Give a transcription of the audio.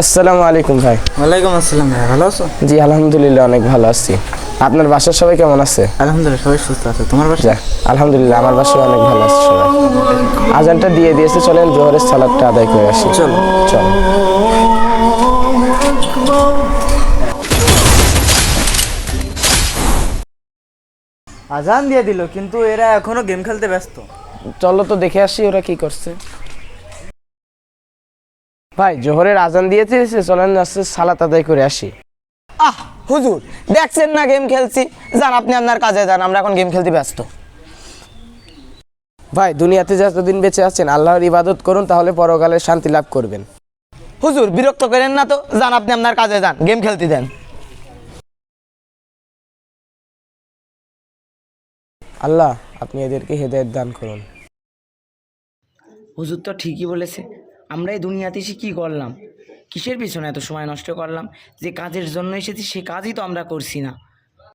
আসসালামু আলাইকুম ভাই। ওয়ালাইকুম আসসালাম ভাই, ভালো আছো? জি আলহামদুলিল্লাহ অনেক ভালো আছি। আপনার বাসার সবাই কেমন আছে? আলহামদুলিল্লাহ সবাই সুস্থ আছে। তোমার বাসা? যাক, আলহামদুলিল্লাহ আমার বাসায় অনেক ভালো আছে সবাই। আজানটা দিয়ে দিয়েছে, চলেন জোহরের সালাতটা আদায় করে আসি। চলো। চলো। আজান দিয়ে দিল, কিন্তু এরা এখনো গেম খেলতে ব্যস্ত। চলো তো দেখে আসি ওরা কি করছে। ভাই জোহরের আজান দিয়েছে, চলেন আজকে সালাত আদায় করে আসি। আহ হুজুর, দেখছেন না গেম খেলছি। যান আপনি আপনার কাজে যান, আমরা এখন গেম খেলতে ব্যস্ত। ভাই দুনিয়াতে যতদিন বেঁচে আছেন আল্লাহর ইবাদত করুন, তাহলে পরকালে শান্তি লাভ করবেন। হুজুর বিরক্ত করেন না তো, যান আপনি আপনার কাজে যান, গেম খেলতে দেন। আল্লাহ আপনি এদেরকে হেদায়েত দান করুন। হুজুর তো ঠিকই বলেছে। আমরা এই দুনিয়াতে এসে কী করলাম? কিসের পিছনে এত সময় নষ্ট করলাম? যে কাজের জন্য এসেছি সে কাজই তো আমরা করছি না।